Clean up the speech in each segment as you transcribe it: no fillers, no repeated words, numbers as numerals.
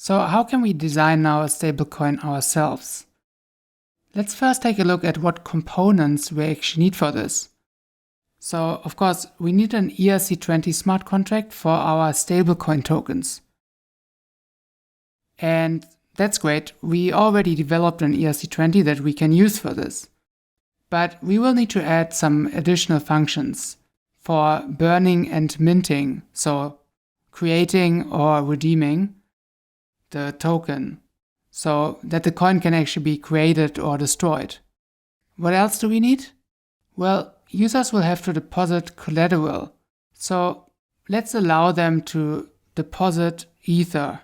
So how can we design now a stablecoin ourselves? Let's first take a look at what components we actually need for this. So of course, we need an ERC20 smart contract for our stablecoin tokens. And that's great. We already developed an ERC20 that we can use for this. But we will need to add some additional functions for burning and minting, so creating or redeeming the token, so that the coin can actually be created or destroyed. What else do we need? Well, users will have to deposit collateral, so let's allow them to deposit Ether.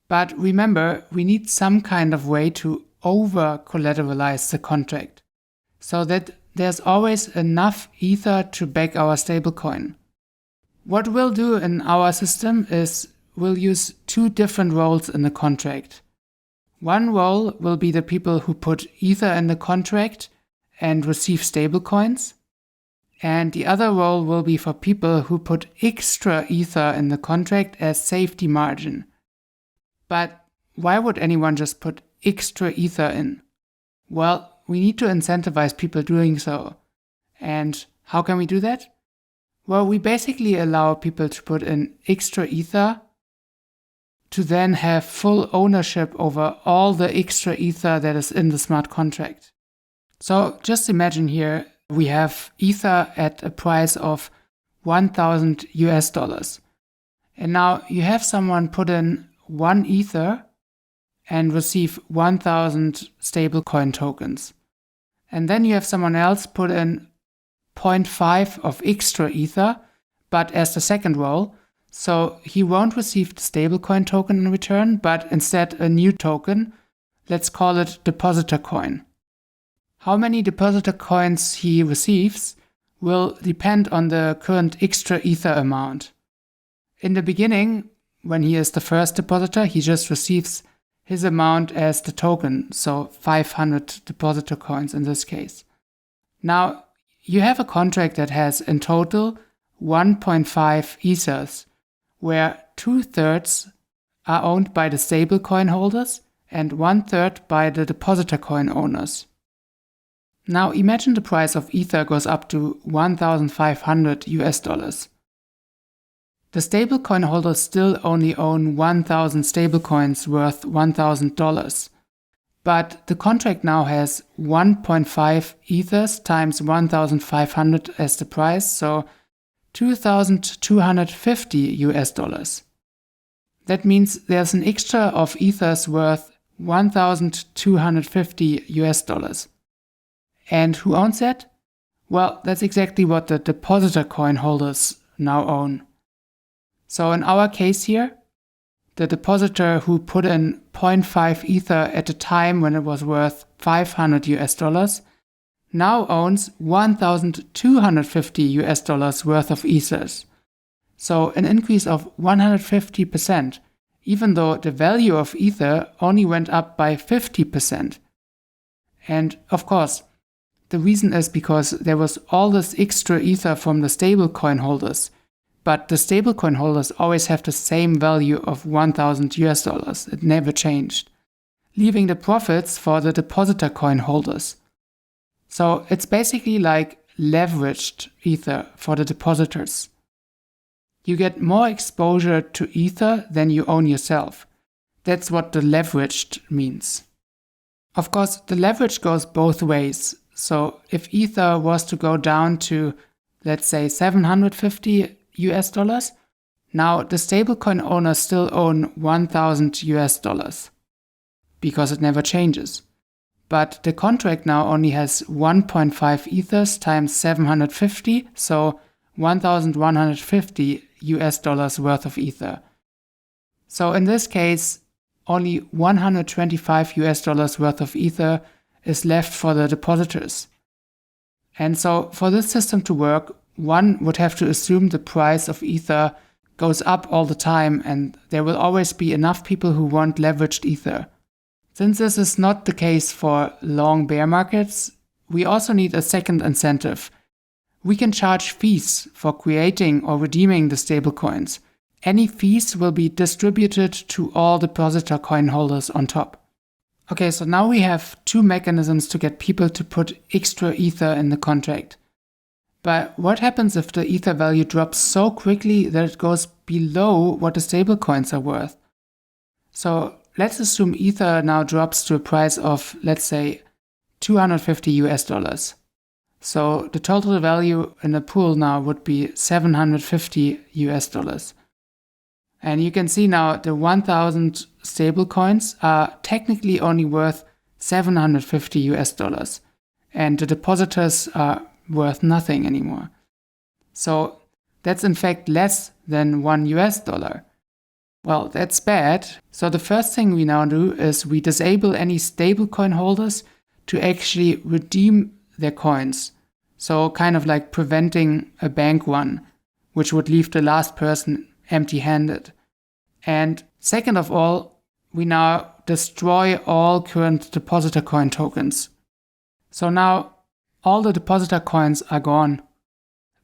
But remember, we need some kind of way to over-collateralize the contract, so that there's always enough Ether to back our stablecoin. What we'll do in our system is we'll use two different roles in the contract. One role will be the people who put Ether in the contract and receive stablecoins, and the other role will be for people who put extra Ether in the contract as safety margin. But why would anyone just put extra Ether in? Well, we need to incentivize people doing so. And how can we do that? Well, we basically allow people to put in extra Ether to then have full ownership over all the extra Ether that is in the smart contract. So just imagine here we have Ether at a price of $1,000. And now you have someone put in 1 Ether and receive 1,000 stablecoin tokens. And then you have someone else put in 0.5 of extra Ether, but as the second role, so he won't receive the stablecoin token in return, but instead a new token. Let's call it depositor coin. How many depositor coins he receives will depend on the current extra Ether amount. In the beginning, when he is the first depositor, he just receives his amount as the token, so 500 depositor coins in this case. Now, you have a contract that has in total 1.5 Ethers, where 2/3 are owned by the stablecoin holders and 1/3 by the depositor coin owners. Now imagine the price of Ether goes up to $1,500. The stablecoin holders still only own 1,000 stablecoins worth $1,000. But the contract now has 1.5 Ethers times 1,500 as the price, so $2,250. That means there's an extra of Ethers worth $1,250. And who owns that? Well, that's exactly what the depositor coin holders now own. So in our case here, the depositor who put in 0.5 Ether at a time when it was worth $500 now owns $1,250 worth of Ethers. So an increase of 150%, even though the value of Ether only went up by 50%. And of course, the reason is because there was all this extra Ether from the stablecoin holders. But the stablecoin holders always have the same value of $1,000. It never changed, leaving the profits for the depositor coin holders. So it's basically like leveraged Ether for the depositors. You get more exposure to Ether than you own yourself. That's what the leveraged means. Of course, the leverage goes both ways. So if Ether was to go down to, let's say, $750, now the stablecoin owners still own $1,000 because it never changes. But the contract now only has 1.5 Ethers times 750, so $1,150 worth of Ether. So in this case, only $125 worth of Ether is left for the depositors. And so for this system to work, one would have to assume the price of Ether goes up all the time and there will always be enough people who want leveraged Ether. Since this is not the case for long bear markets, we also need a second incentive. We can charge fees for creating or redeeming the stablecoins, any fees will be distributed to all depositor coin holders on top. Okay, so now we have two mechanisms to get people to put extra Ether in the contract. But what happens if the Ether value drops so quickly that it goes below what the stablecoins are worth? So let's assume Ether now drops to a price of, let's say, $250. So the total value in the pool now would be $750. And you can see now the 1,000 stablecoins are technically only worth $750. And the depositors are worth nothing anymore. So that's in fact less than $1. Well, that's bad. So the first thing we now do is we disable any stablecoin holders to actually redeem their coins. So kind of like preventing a bank run, which would leave the last person empty-handed. And second of all, we now destroy all current depositor coin tokens. So now all the depositor coins are gone.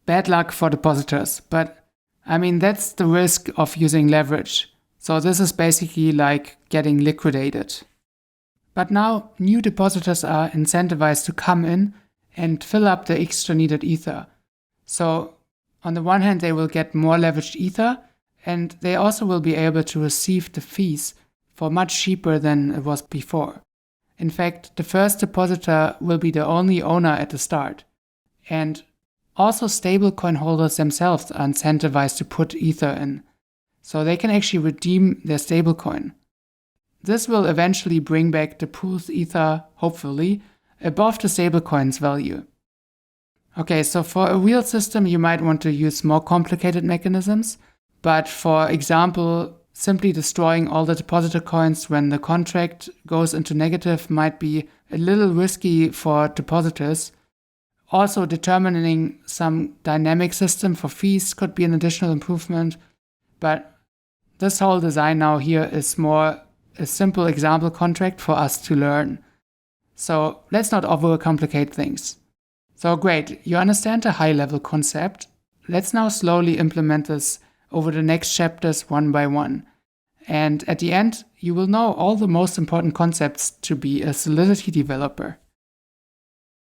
Bad luck for depositors, but I mean, that's the risk of using leverage. So this is basically like getting liquidated. But now new depositors are incentivized to come in and fill up the extra needed Ether. So on the one hand, they will get more leveraged Ether, and they also will be able to receive the fees for much cheaper than it was before. In fact, the first depositor will be the only owner at the start. And also stablecoin holders themselves are incentivized to put Ether in, so they can actually redeem their stablecoin. This will eventually bring back the pool's Ether, hopefully, above the stablecoin's value. Okay, so for a real system, you might want to use more complicated mechanisms, but for example, simply destroying all the depositor coins when the contract goes into negative might be a little risky for depositors. Also, determining some dynamic system for fees could be an additional improvement, but this whole design now here is more a simple example contract for us to learn. So let's not overcomplicate things. So great, you understand the high-level concept. Let's now slowly implement this over the next chapters one by one. And at the end, you will know all the most important concepts to be a Solidity developer.